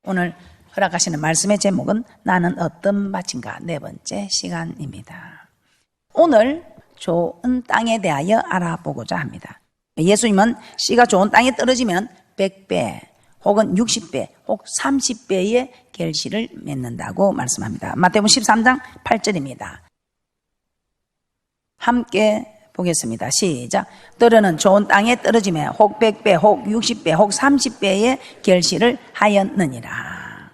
오늘 허락하시는 말씀의 제목은 나는 어떤 밭인가 네 번째 시간입니다. 오늘 좋은 땅에 대하여 알아보고자 합니다. 예수님은 씨가 좋은 땅에 떨어지면 100배 혹은 60배 혹 30배의 결실을 맺는다고 말씀합니다. 마태복음 13장 8절입니다. 함께 보겠습니다. 시작. 떨어는 좋은 땅에 떨어지면 혹 100배 혹 60배 혹 30배의 결실을 하였느니라.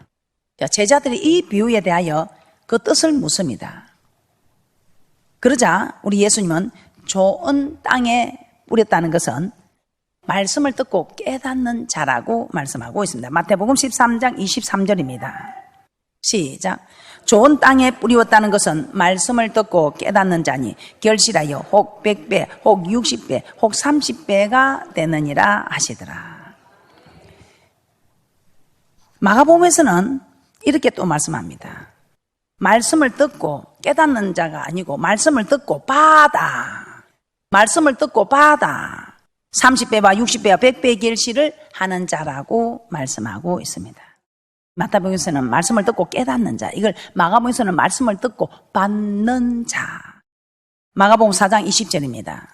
제자들이 이 비유에 대하여 그 뜻을 묻습니다. 그러자 우리 예수님은 좋은 땅에 뿌렸다는 것은 말씀을 듣고 깨닫는 자라고 말씀하고 있습니다. 마태복음 13장 23절입니다. 시작. 좋은 땅에 뿌리웠다는 것은 말씀을 듣고 깨닫는 자니 결실하여 혹 100배 혹 60배 혹 30배가 되느니라 하시더라. 마가복음에서는 이렇게 또 말씀합니다. 말씀을 듣고 깨닫는 자가 아니고 말씀을 듣고 받아. 말씀을 듣고 받아. 30배와 60배와 100배의 결실을 하는 자라고 말씀하고 있습니다. 마태복음에서는 말씀을 듣고 깨닫는 자, 이걸 마가복음에서는 말씀을 듣고 받는 자. 마가복음 4장 20절입니다.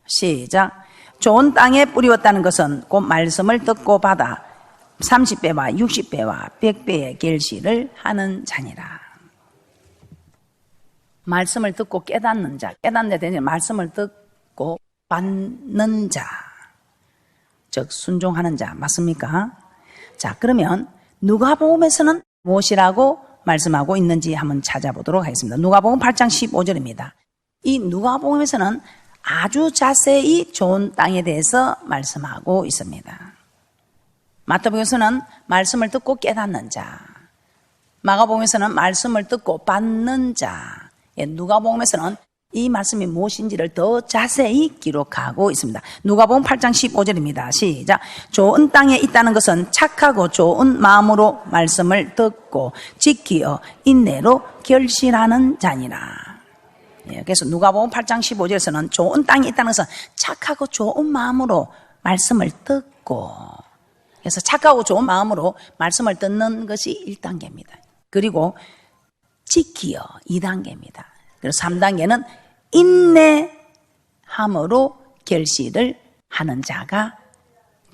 시작. 좋은 땅에 뿌리웠다는 것은 곧 말씀을 듣고 받아 30배와 60배와 100배의 결실을 하는 자니라. 말씀을 듣고 깨닫는 자, 깨닫는 자 되는 말씀을 듣고 받는 자, 즉 순종하는 자 맞습니까? 자, 그러면 누가복음에서는 무엇이라고 말씀하고 있는지 한번 찾아보도록 하겠습니다. 누가복음 8장 15절입니다. 이 누가복음에서는 아주 자세히 좋은 땅에 대해서 말씀하고 있습니다. 마태복음에서는 말씀을 듣고 깨닫는 자, 마가복음에서는 말씀을 듣고 받는 자, 누가복음에서는 이 말씀이 무엇인지를 더 자세히 기록하고 있습니다. 누가복음 8장 15절입니다. 시작. 좋은 땅에 있다는 것은 착하고 좋은 마음으로 말씀을 듣고 지키어 인내로 결실하는 자니라. 그래서 누가복음 8장 15절에서는 좋은 땅에 있다는 것은 착하고 좋은 마음으로 말씀을 듣고, 그래서 착하고 좋은 마음으로 말씀을 듣는 것이 1단계입니다. 그리고 지키어 2단계입니다. 그리고 3단계는 인내함으로 결실을 하는 자가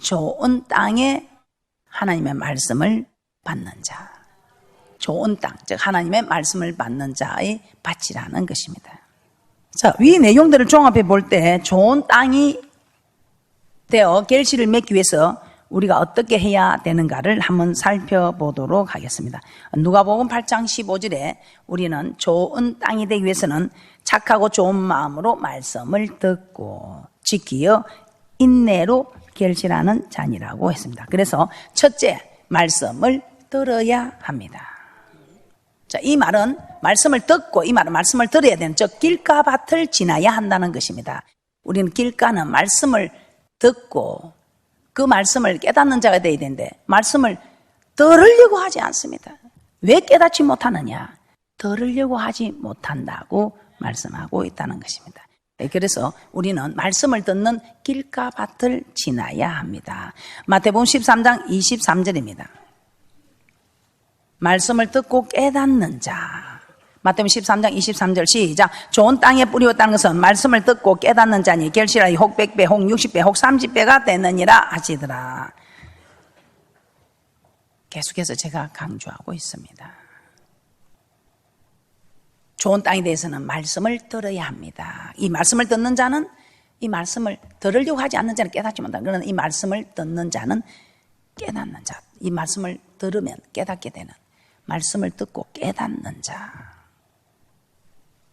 좋은 땅에 하나님의 말씀을 받는 자. 좋은 땅, 즉 하나님의 말씀을 받는 자의 밭이라는 것입니다. 자, 위 내용들을 종합해 볼 때 좋은 땅이 되어 결실을 맺기 위해서 우리가 어떻게 해야 되는가를 한번 살펴보도록 하겠습니다. 누가복음 8장 15절에 우리는 좋은 땅이 되기 위해서는 착하고 좋은 마음으로 말씀을 듣고 지키어 인내로 결실하는 자니라고 했습니다. 그래서 첫째, 말씀을 들어야 합니다. 자, 이 말은 말씀을 듣고, 이 말은 말씀을 들어야 되는, 즉 길가 밭을 지나야 한다는 것입니다. 우리는 길가는 말씀을 듣고 그 말씀을 깨닫는 자가 되어야 되는데 말씀을 들으려고 하지 않습니다. 왜 깨닫지 못하느냐? 들으려고 하지 못한다고 말씀하고 있다는 것입니다. 그래서 우리는 말씀을 듣는 길가밭을 지나야 합니다. 마태복음 13장 23절입니다. 말씀을 듣고 깨닫는 자. 마태복음 13장 23절 시작. 좋은 땅에 뿌리웠다는 것은 말씀을 듣고 깨닫는 자니 결실하여 혹 100배 혹 60배 혹 30배가 되느니라 하시더라. 계속해서 제가 강조하고 있습니다. 좋은 땅에 대해서는 말씀을 들어야 합니다. 이 말씀을 듣는 자는, 이 말씀을 들으려고 하지 않는 자는 깨닫지 못한다. 그러나 이 말씀을 듣는 자는 깨닫는 자. 이 말씀을 들으면 깨닫게 되는, 말씀을 듣고 깨닫는 자.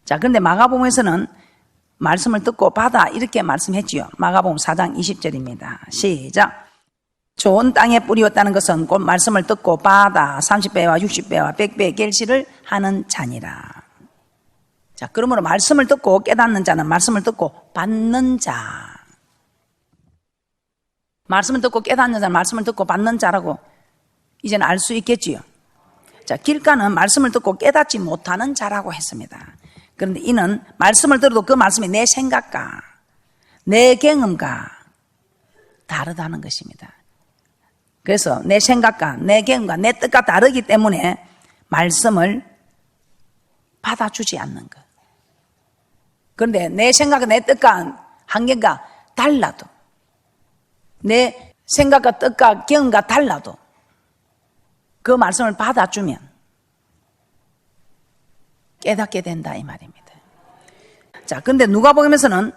자, 그런데 마가복음에서는 말씀을 듣고 받아 이렇게 말씀했지요. 마가복음 4장 20절입니다. 시작. 좋은 땅에 뿌리웠다는 것은 곧 말씀을 듣고 받아 30배와 60배와 100배의 결실을 하는 자니라. 자, 그러므로 말씀을 듣고 깨닫는 자는 말씀을 듣고 받는 자. 말씀을 듣고 깨닫는 자는 말씀을 듣고 받는 자라고 이제는 알 수 있겠지요. 자, 길가는 말씀을 듣고 깨닫지 못하는 자라고 했습니다. 그런데 이는 말씀을 들어도 그 말씀이 내 생각과 내 경험과 다르다는 것입니다. 그래서 내 생각과 내 경험과 내 뜻과 다르기 때문에 말씀을 받아주지 않는 것. 그런데 내 생각과 내 뜻과 한계가 달라도, 내 생각과 뜻과 경험과 달라도 그 말씀을 받아주면 깨닫게 된다 이 말입니다. 자, 근데 누가복음에서는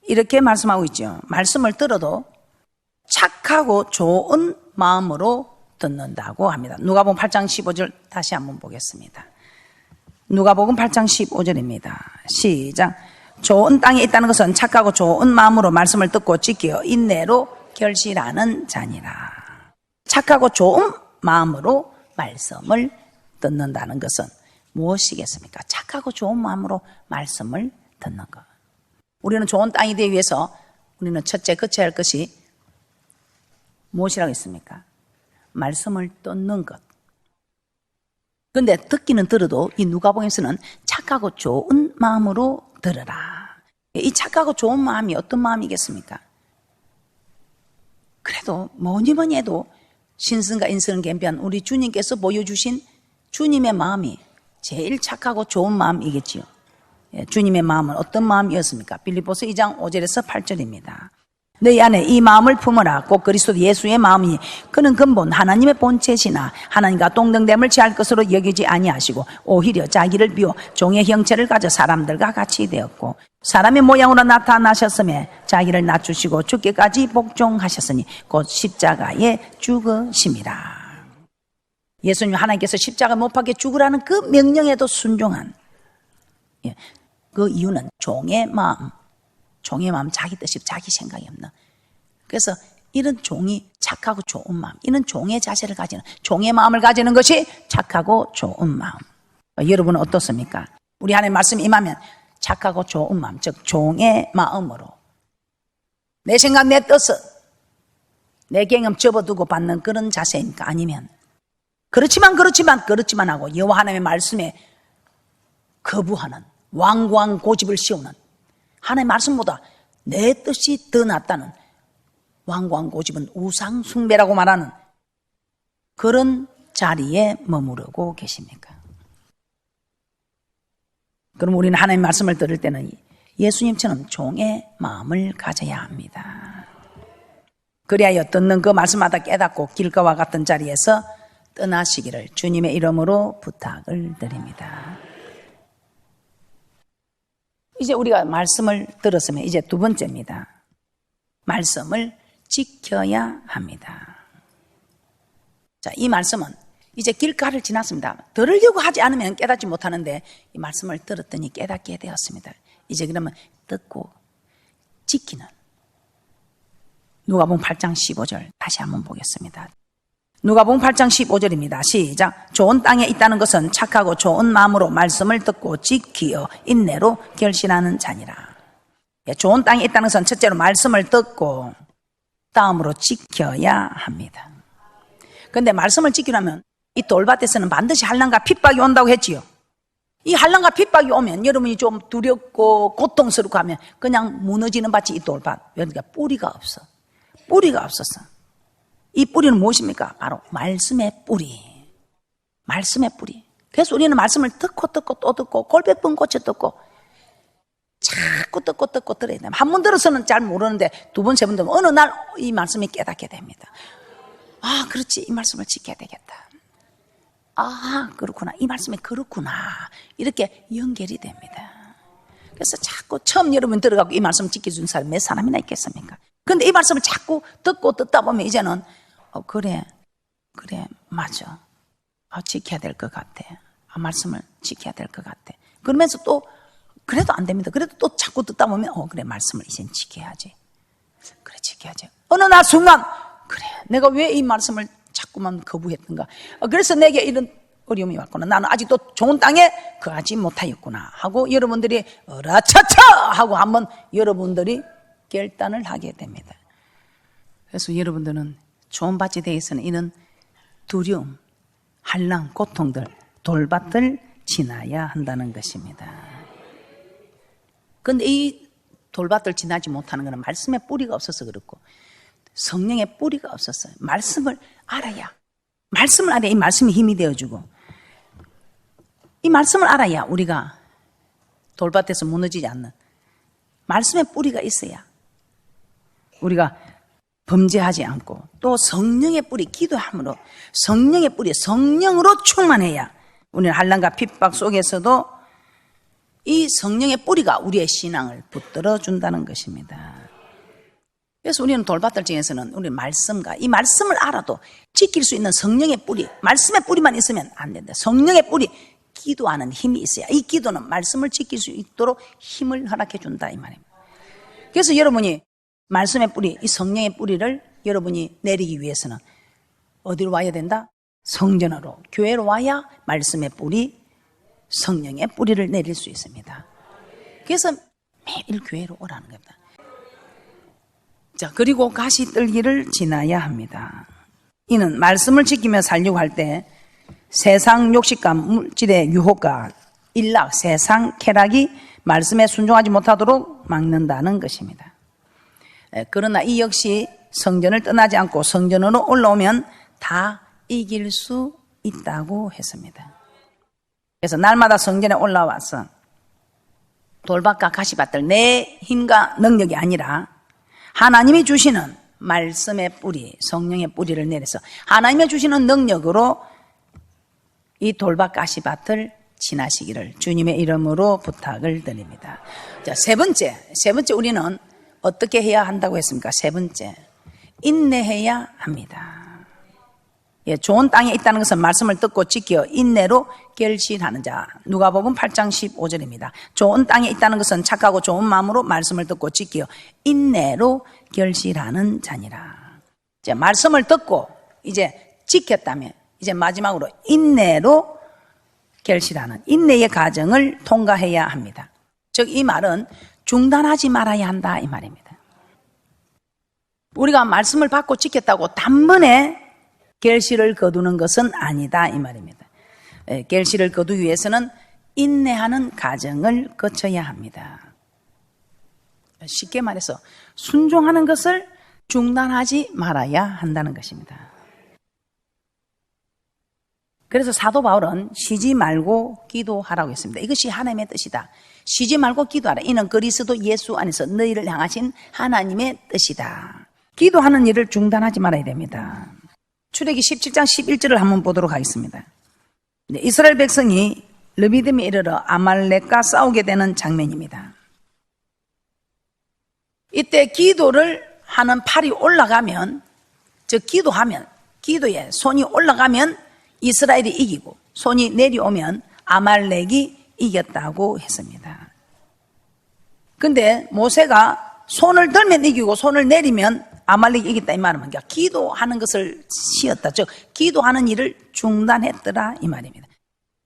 이렇게 말씀하고 있죠. 말씀을 들어도 착하고 좋은 마음으로 듣는다고 합니다. 누가복음 8장 15절 다시 한번 보겠습니다. 누가복음 8장 15절입니다. 시작. 좋은 땅에 있다는 것은 착하고 좋은 마음으로 말씀을 듣고 지켜 인내로 결실하는 자니라. 착하고 좋은 마음으로 말씀을 듣는다는 것은 무엇이겠습니까? 착하고 좋은 마음으로 말씀을 듣는 것. 우리는 좋은 땅이 되기 위해서 우리는 첫째 거쳐야 할 것이 무엇이라고 했습니까? 말씀을 듣는 것. 그런데 듣기는 들어도 이 누가복음에서는 착하고 좋은 마음으로 들으라. 이 착하고 좋은 마음이 어떤 마음이겠습니까? 그래도 뭐니 해도 신성과 인성을 겸비한 우리 주님께서 보여주신 주님의 마음이 제일 착하고 좋은 마음이겠지요. 주님의 마음은 어떤 마음이었습니까? 빌립보서 2장 5절에서 8절입니다. 너희 안에 이 마음을 품으라. 곧 그리스도 예수의 마음이니 그는 근본 하나님의 본체시나 하나님과 동등됨을 취할 것으로 여기지 아니하시고 오히려 자기를 비워 종의 형체를 가져 사람들과 같이 되었고 사람의 모양으로 나타나셨으며 자기를 낮추시고 죽기까지 복종하셨으니 곧 십자가에 죽으심이라. 예수님 하나님께서 십자가 못 박혀 죽으라는 그 명령에도 순종한 그 이유는 종의 마음 자기 뜻이 자기 생각이 없는. 그래서 이런 종이 착하고 좋은 마음, 이런 종의 자세를 가지는, 종의 마음을 가지는 것이 착하고 좋은 마음. 여러분은 어떻습니까? 우리 하나님의 말씀이 임하면 착하고 좋은 마음, 즉 종의 마음으로 내 생각 내 뜻을 내 경험 접어두고 받는 그런 자세입니까? 아니면 그렇지만 하고 여호와 하나님의 말씀에 거부하는 완고한 고집을 씌우는, 하나님의 말씀보다 내 뜻이 더 낫다는 완고한 고집은 우상 숭배라고 말하는 그런 자리에 머무르고 계십니까? 그럼 우리는 하나님의 말씀을 들을 때는 예수님처럼 종의 마음을 가져야 합니다. 그리하여 듣는 그 말씀마다 깨닫고 길가와 같은 자리에서 떠나시기를 주님의 이름으로 부탁을 드립니다. 이제 우리가 말씀을 들었으면 이제 두 번째입니다. 말씀을 지켜야 합니다. 자, 이 말씀은 이제 길가를 지났습니다. 들으려고 하지 않으면 깨닫지 못하는데 이 말씀을 들었더니 깨닫게 되었습니다. 이제 그러면 듣고 지키는. 누가복음 8장 15절 다시 한번 보겠습니다. 누가복음 8장 15절입니다. 시작. 좋은 땅에 있다는 것은 착하고 좋은 마음으로 말씀을 듣고 지키어 인내로 결실하는 자니라. 좋은 땅에 있다는 것은 첫째로 말씀을 듣고 다음으로 지켜야 합니다. 그런데 말씀을 지키려면 이 돌밭에서는 반드시 한란과 핍박이 온다고 했지요. 이 한란과 핍박이 오면 여러분이 좀 두렵고 고통스럽고 하면 그냥 무너지는 밭이 이 돌밭. 그러니까 뿌리가 없어. 뿌리가 없었어. 이 뿌리는 무엇입니까? 바로 말씀의 뿌리. 말씀의 뿌리. 그래서 우리는 말씀을 듣고 또 듣고 골백 번 고쳐 듣고 자꾸 듣고 들어야 됩니다. 한 번 들어서는 잘 모르는데 두 번, 세 번 들으면 어느 날 이 말씀이 깨닫게 됩니다. 아, 그렇지. 이 말씀을 지켜야 되겠다. 아, 그렇구나. 이 말씀이 그렇구나. 이렇게 연결이 됩니다. 그래서 자꾸 처음 여러분 들어가고 이 말씀 지켜준 사람 몇 사람이나 있겠습니까? 근데 이 말씀을 자꾸 듣다 보면 이제는 그래 맞아. 지켜야 될 것 같아. 말씀을 지켜야 될 것 같아. 그러면서 또 그래도 안 됩니다. 그래도 또 자꾸 듣다 보면 그래 말씀을 이젠 지켜야지. 그래 지켜야지. 어느 날 순간 그래 내가 왜 이 말씀을 자꾸만 거부했던가. 그래서 내게 이런 어려움이 왔구나. 나는 아직도 좋은 땅에 거하지 못하였구나 하고 여러분들이 어라차차 하고 한번 여러분들이 결단을 하게 됩니다. 그래서 여러분들은 좋은 밭에 대해서는 이런 두려움, 한란, 고통들, 돌밭을 지나야 한다는 것입니다. 그런데 이 돌밭을 지나지 못하는 것은 말씀의 뿌리가 없어서 그렇고 성령의 뿌리가 없었어요. 말씀을 알아야 이 말씀이 힘이 되어주고, 이 말씀을 알아야 우리가 돌밭에서 무너지지 않는 말씀의 뿌리가 있어야 우리가 범죄하지 않고, 또 성령의 뿌리, 기도함으로 성령의 뿌리, 성령으로 충만해야 우리는 환난과 핍박 속에서도 이 성령의 뿌리가 우리의 신앙을 붙들어 준다는 것입니다. 그래서 우리는 돌밭들 중에서는 우리 말씀과 이 말씀을 알아도 지킬 수 있는 성령의 뿌리, 말씀의 뿌리만 있으면 안 된다. 성령의 뿌리, 기도하는 힘이 있어야 이 기도는 말씀을 지킬 수 있도록 힘을 허락해 준다 이 말입니다. 그래서 여러분이 말씀의 뿌리, 이 성령의 뿌리를 여러분이 내리기 위해서는 어디로 와야 된다? 성전으로, 교회로 와야 말씀의 뿌리, 성령의 뿌리를 내릴 수 있습니다. 그래서 매일 교회로 오라는 겁니다. 자, 그리고 가시떨기를 지나야 합니다. 이는 말씀을 지키며 살려고 할 때 세상 욕심과 물질의 유혹과 일락, 세상 쾌락이 말씀에 순종하지 못하도록 막는다는 것입니다. 그러나 이 역시 성전을 떠나지 않고 성전으로 올라오면 다 이길 수 있다고 했습니다. 그래서 날마다 성전에 올라와서 돌밭과 가시밭들, 내 힘과 능력이 아니라 하나님이 주시는 말씀의 뿌리, 성령의 뿌리를 내려서 하나님이 주시는 능력으로 이 돌밭 가시밭을 지나시기를 주님의 이름으로 부탁을 드립니다. 자, 세 번째 우리는 어떻게 해야 한다고 했습니까? 세 번째, 인내해야 합니다. 예, 좋은 땅에 있다는 것은 말씀을 듣고 지켜 인내로 결실하는 자. 누가복음 8장 15절입니다. 좋은 땅에 있다는 것은 착하고 좋은 마음으로 말씀을 듣고 지켜 인내로 결실하는 자니라. 이제 말씀을 듣고 이제 지켰다면 이제 마지막으로 인내로 결실하는 인내의 과정을 통과해야 합니다. 즉 이 말은 중단하지 말아야 한다 이 말입니다. 우리가 말씀을 받고 지켰다고 단번에 결실을 거두는 것은 아니다 이 말입니다. 결실을 거두기 위해서는 인내하는 과정을 거쳐야 합니다. 쉽게 말해서 순종하는 것을 중단하지 말아야 한다는 것입니다. 그래서 사도 바울은 쉬지 말고 기도하라고 했습니다. 이것이 하나님의 뜻이다. 쉬지 말고 기도하라. 이는 그리스도 예수 안에서 너희를 향하신 하나님의 뜻이다. 기도하는 일을 중단하지 말아야 됩니다. 출애기 17장 11절을 한번 보도록 하겠습니다. 이스라엘 백성이 르비딤에 이르러 아말렉과 싸우게 되는 장면입니다. 이때 기도를 하는 팔이 올라가면, 즉 기도에 손이 올라가면 이스라엘이 이기고 손이 내려오면 아말렉이 이겼다고 했습니다. 근데 모세가 손을 들면 이기고 손을 내리면 아말렉이 이겼다 이 말은 뭔가 기도하는 것을 쉬었다. 즉 기도하는 일을 중단했더라 이 말입니다.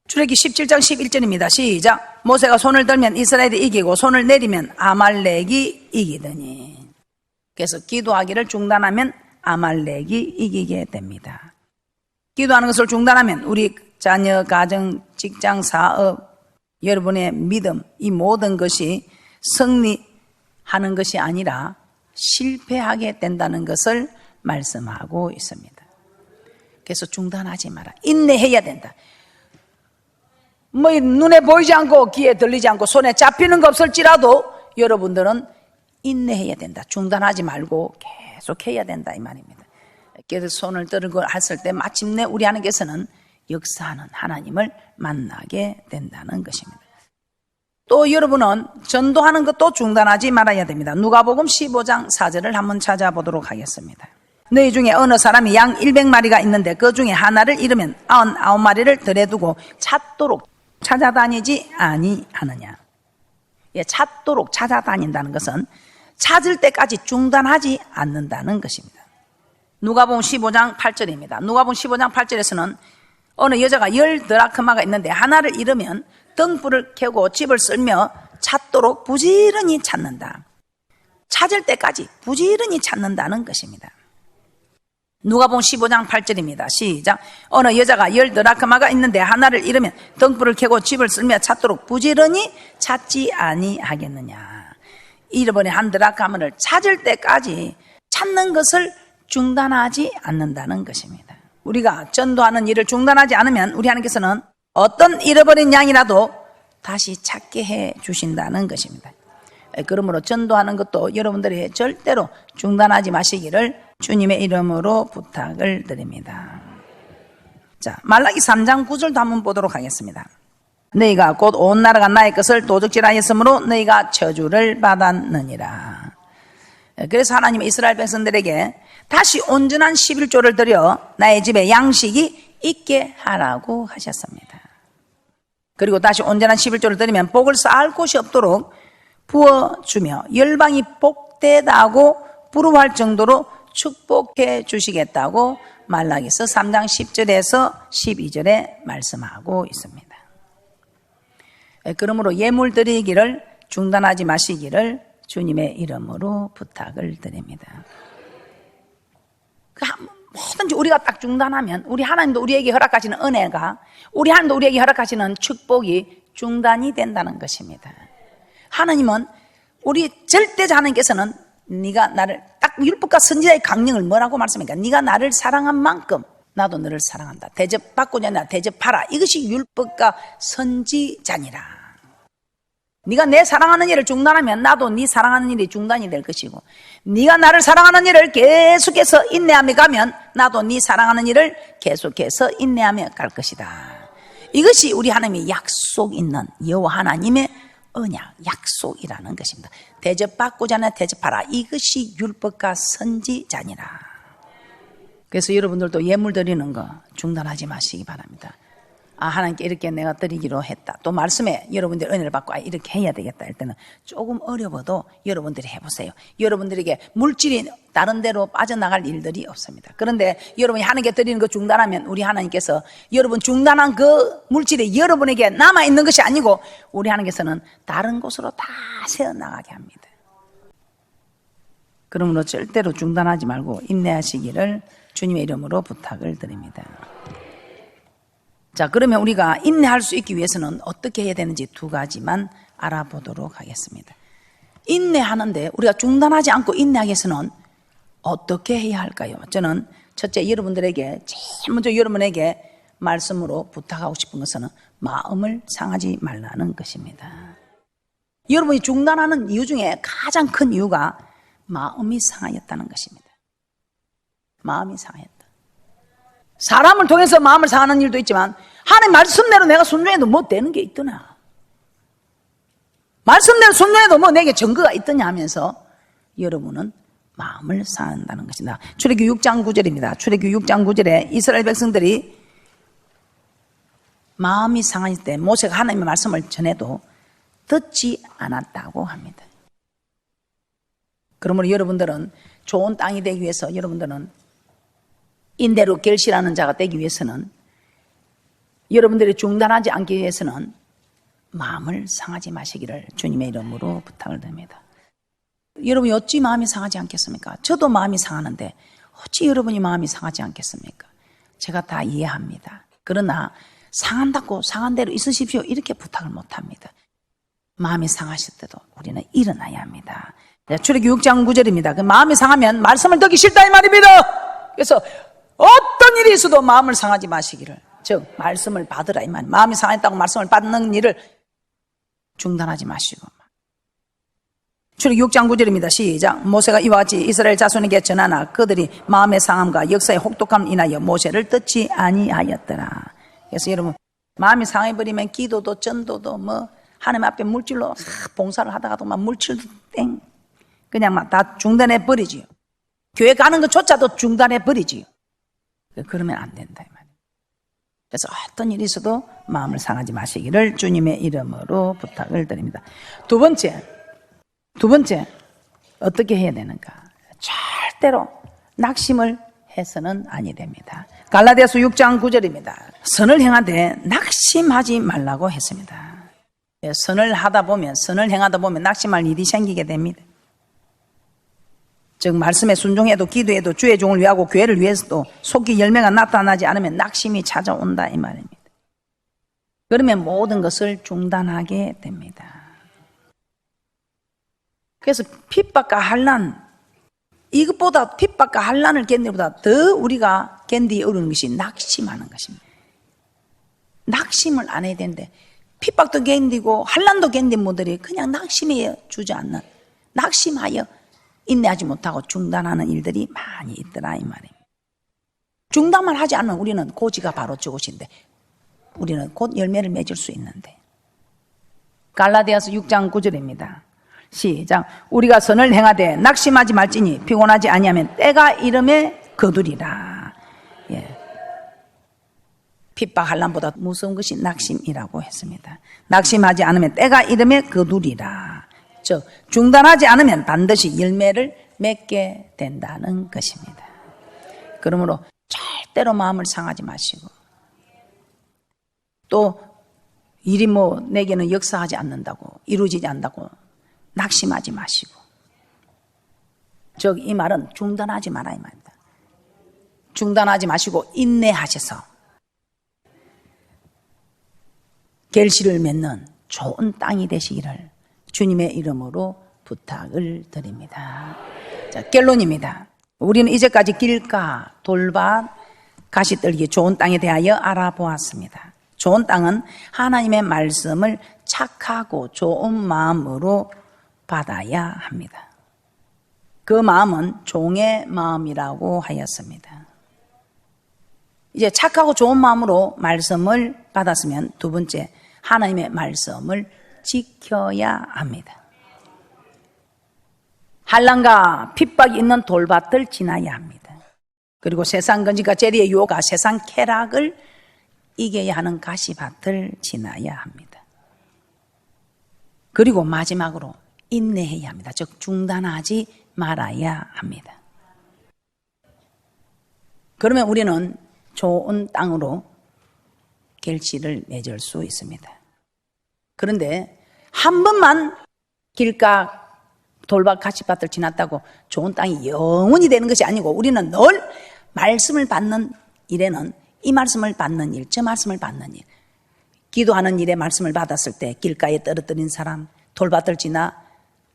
출애기 17장 11절입니다. 시작. 모세가 손을 들면 이스라엘이 이기고 손을 내리면 아말렉이 이기더니. 그래서 기도하기를 중단하면 아말렉이 이기게 됩니다. 기도하는 것을 중단하면 우리 자녀, 가정, 직장, 사업, 여러분의 믿음, 이 모든 것이 승리하는 것이 아니라 실패하게 된다는 것을 말씀하고 있습니다. 그래서 중단하지 마라. 인내해야 된다. 눈에 보이지 않고 귀에 들리지 않고 손에 잡히는 거 없을지라도 여러분들은 인내해야 된다. 중단하지 말고 계속해야 된다 이 말입니다. 그래서 손을 들고 했을 때 마침내 우리 하나님께서는 역사하는 하나님을 만나게 된다는 것입니다. 또 여러분은 전도하는 것도 중단하지 말아야 됩니다. 누가복음 15장 4절을 한번 찾아보도록 하겠습니다. 너희 중에 어느 사람이 양 100마리가 있는데 그 중에 하나를 잃으면 99마리를 들에 두고 찾도록 찾아다니지 아니하느냐. 예, 찾도록 찾아다닌다는 것은 찾을 때까지 중단하지 않는다는 것입니다. 누가복음 15장 8절입니다. 누가복음 15장 8절에서는 어느 여자가 10드라크마가 있는데 하나를 잃으면 등불을 켜고 집을 쓸며 찾도록 부지런히 찾는다. 찾을 때까지 부지런히 찾는다는 것입니다. 누가복음 15장 8절입니다. 시작. 어느 여자가 10드라크마가 있는데 하나를 잃으면 등불을 켜고 집을 쓸며 찾도록 부지런히 찾지 아니하겠느냐. 잃어버린 한 드라크마를 찾을 때까지 찾는 것을 중단하지 않는다는 것입니다. 우리가 전도하는 일을 중단하지 않으면 우리 하나님께서는 어떤 잃어버린 양이라도 다시 찾게 해 주신다는 것입니다. 그러므로 전도하는 것도 여러분들이 절대로 중단하지 마시기를 주님의 이름으로 부탁을 드립니다. 자, 말라기 3장 9절도 한번 보도록 하겠습니다. 너희가 곧 온 나라가 나의 것을 도적질하였으므로 너희가 저주를 받았느니라. 그래서 하나님은 이스라엘 백성들에게 다시 온전한 11조를 드려 나의 집에 양식이 있게 하라고 하셨습니다. 그리고 다시 온전한 11조를 드리면 복을 쌓을 곳이 없도록 부어주며 열방이 복되다고 부러워할 정도로 축복해 주시겠다고 말라기서 3장 10절에서 12절에 말씀하고 있습니다. 그러므로 예물 드리기를 중단하지 마시기를 주님의 이름으로 부탁을 드립니다. 뭐든지 우리가 딱 중단하면 우리 하나님도 우리에게 허락하시는 은혜가, 우리 하나님도 우리에게 허락하시는 축복이 중단이 된다는 것입니다. 하나님은 우리 절대자 하나님께서는 네가 나를, 딱 율법과 선지자의 강령을 뭐라고 말씀합니까? 네가 나를 사랑한 만큼 나도 너를 사랑한다. 대접받고자 하나 대접하라. 이것이 율법과 선지자니라. 네가 내 사랑하는 일을 중단하면 나도 네 사랑하는 일이 중단이 될 것이고, 네가 나를 사랑하는 일을 계속해서 인내하며 가면 나도 네 사랑하는 일을 계속해서 인내하며 갈 것이다. 이것이 우리 하나님의 약속 있는 여호와 하나님의 언약, 약속이라는 것입니다. 대접받고자 하나 대접하라. 이것이 율법과 선지자니라. 그래서 여러분들도 예물 드리는 거 중단하지 마시기 바랍니다. 하나님께 이렇게 내가 드리기로 했다. 또 말씀에 여러분들 은혜를 받고 이렇게 해야 되겠다 할 때는 조금 어려워도 여러분들이 해보세요. 여러분들에게 물질이 다른 데로 빠져나갈 일들이 없습니다. 그런데 여러분이 하나님께 드리는 거 중단하면 우리 하나님께서 여러분 중단한 그 물질이 여러분에게 남아있는 것이 아니고 우리 하나님께서는 다른 곳으로 다 새어나가게 합니다. 그러므로 절대로 중단하지 말고 인내하시기를 주님의 이름으로 부탁을 드립니다. 자, 그러면 우리가 인내할 수 있기 위해서는 어떻게 해야 되는지 두 가지만 알아보도록 하겠습니다. 인내하는데 우리가 중단하지 않고 인내하기 위해서는 어떻게 해야 할까요? 저는 첫째 여러분들에게 제일 먼저 여러분에게 말씀으로 부탁하고 싶은 것은 마음을 상하지 말라는 것입니다. 여러분이 중단하는 이유 중에 가장 큰 이유가 마음이 상하였다는 것입니다. 마음이 상하였다. 사람을 통해서 마음을 상하는 일도 있지만 하나님 말씀대로 내가 순종해도 뭐 되는 게 있더나, 말씀대로 순종해도 뭐 내게 증거가 있더냐 하면서 여러분은 마음을 상한다는 것입니다. 출애굽기 6장 9절입니다. 출애굽기 6장 9절에 이스라엘 백성들이 마음이 상했을 때 모세가 하나님의 말씀을 전해도 듣지 않았다고 합니다. 그러므로 여러분들은 좋은 땅이 되기 위해서, 여러분들은 인내로 결실하는 자가 되기 위해서는, 여러분들이 중단하지 않기 위해서는 마음을 상하지 마시기를 주님의 이름으로 부탁을 드립니다. 여러분이 어찌 마음이 상하지 않겠습니까? 저도 마음이 상하는데 어찌 여러분이 마음이 상하지 않겠습니까? 제가 다 이해합니다. 그러나 상한다고 상한 대로 있으십시오 이렇게 부탁을 못합니다. 마음이 상하실 때도 우리는 일어나야 합니다. 출애굽기 6장 9절입니다. 그 마음이 상하면 말씀을 듣기 싫다 이 말입니다. 그래서 어떤 일이 있어도 마음을 상하지 마시기를, 즉 말씀을 받으라 이 말. 마음이 상했다고 말씀을 받는 일을 중단하지 마시고. 출애굽기 6장 9절입니다. 시작. 모세가 이와 같이 이스라엘 자손에게 전하나 그들이 마음의 상함과 역사의 혹독함 인하여 모세를 듣지 아니하였더라. 그래서 여러분, 마음이 상해버리면 기도도 전도도 뭐 하나님 앞에 물질로 봉사를 하다가도 막 물질도 땡 그냥 막 다 중단해 버리지요. 교회 가는 것조차도 중단해 버리지요. 그러면 안 된다 이 말이에요. 그래서 어떤 일이 있어도 마음을 상하지 마시기를 주님의 이름으로 부탁을 드립니다. 두 번째 어떻게 해야 되는가? 절대로 낙심을 해서는 아니 됩니다. 갈라디아서 6장 9절입니다. 선을 행하되 낙심하지 말라고 했습니다. 선을 행하다 보면 낙심할 일이 생기게 됩니다. 즉 말씀에 순종해도 기도해도 주의 종을 위하고 교회를 위해서도 속기 열매가 나타나지 않으면 낙심이 찾아온다 이 말입니다. 그러면 모든 것을 중단하게 됩니다. 그래서 핍박과 환난, 이것보다 핍박과 환난을 견디는 것보다 더 우리가 견디기 어려운 것이 낙심하는 것입니다. 낙심을 안 해야 되는데 핍박도 견디고 환난도 견딘 분들이 그냥 낙심해 주저앉는, 낙심하여 인내하지 못하고 중단하는 일들이 많이 있더라 이 말입니다. 중단만 하지 않으면 우리는 고지가 바로 저것인데 우리는 곧 열매를 맺을 수 있는데. 갈라디아서 6장 9절입니다. 시작. 우리가 선을 행하되 낙심하지 말지니 피곤하지 아니하면 때가 이름에 거두리라. 예. 핍박 환난보다 무서운 것이 낙심이라고 했습니다. 낙심하지 않으면 때가 이름에 거두리라. 즉 중단하지 않으면 반드시 열매를 맺게 된다는 것입니다. 그러므로 절대로 마음을 상하지 마시고, 또 일이 내게는 역사하지 않는다고, 이루어지지 않는다고 낙심하지 마시고, 즉 이 말은 중단하지 마라 이 말입니다. 중단하지 마시고 인내하셔서 결실을 맺는 좋은 땅이 되시기를 주님의 이름으로 부탁을 드립니다. 자, 결론입니다. 우리는 이제까지 길가, 돌밭, 가시떨기 좋은 땅에 대하여 알아보았습니다. 좋은 땅은 하나님의 말씀을 착하고 좋은 마음으로 받아야 합니다. 그 마음은 종의 마음이라고 하였습니다. 이제 착하고 좋은 마음으로 말씀을 받았으면 두 번째, 하나님의 말씀을 지켜야 합니다. 환난과 핍박이 있는 돌밭을 지나야 합니다. 그리고 세상 건지가 재리의 유혹과 세상 쾌락을 이겨야 하는 가시밭을 지나야 합니다. 그리고 마지막으로 인내해야 합니다. 즉 중단하지 말아야 합니다. 그러면 우리는 좋은 땅으로 결실을 맺을 수 있습니다. 그런데 한 번만 길가 돌밭 가시밭을 지났다고 좋은 땅이 영원히 되는 것이 아니고, 우리는 늘 말씀을 받는 일에는 이 말씀을 받는 일, 저 말씀을 받는 일, 기도하는 일에 말씀을 받았을 때 길가에 떨어뜨린 사람, 돌밭을 지나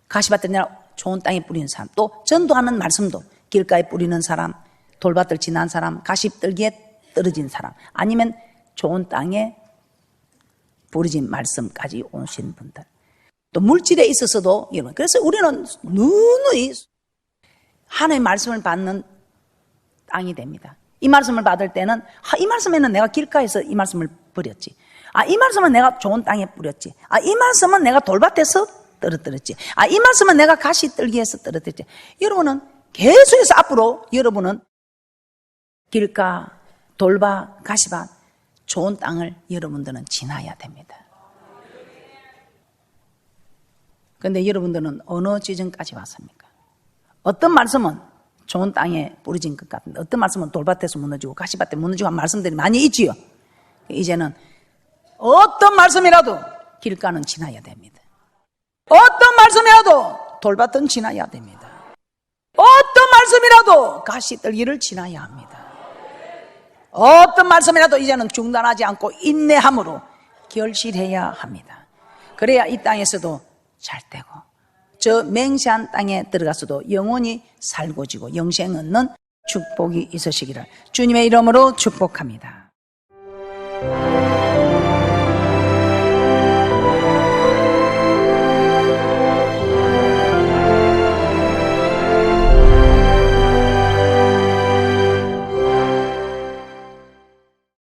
가시밭을 지나 좋은 땅에 뿌리는 사람, 또 전도하는 말씀도 길가에 뿌리는 사람, 돌밭을 지난 사람, 가시떨기에 떨어진 사람, 아니면 좋은 땅에 부르진 말씀까지 오신 분들, 또 물질에 있어서도 여러분, 그래서 우리는 누누이 하나님의 말씀을 받는 땅이 됩니다. 이 말씀을 받을 때는 이 말씀에는 내가 길가에서 이 말씀을 버렸지, 이 말씀은 내가 좋은 땅에 뿌렸지, 이 말씀은 내가 돌밭에서 떨어뜨렸지, 이 말씀은 내가 가시떨기에서 떨어뜨렸지. 여러분은 계속해서 앞으로 여러분은 길가, 돌밭, 가시밭, 좋은 땅을 여러분들은 지나야 됩니다. 그런데 여러분들은 어느 지점까지 왔습니까? 어떤 말씀은 좋은 땅에 뿌려진 것 같은데, 어떤 말씀은 돌밭에서 무너지고 가시밭에 무너지고 한 말씀들이 많이 있지요. 이제는 어떤 말씀이라도 길가는 지나야 됩니다. 어떤 말씀이라도 돌밭은 지나야 됩니다. 어떤 말씀이라도 가시떨기를 지나야 합니다. 어떤 말씀이라도 이제는 중단하지 않고 인내함으로 결실해야 합니다. 그래야 이 땅에서도 잘 되고 저 맹세한 땅에 들어가서도 영원히 살고 지고 영생 얻는 축복이 있으시기를 주님의 이름으로 축복합니다.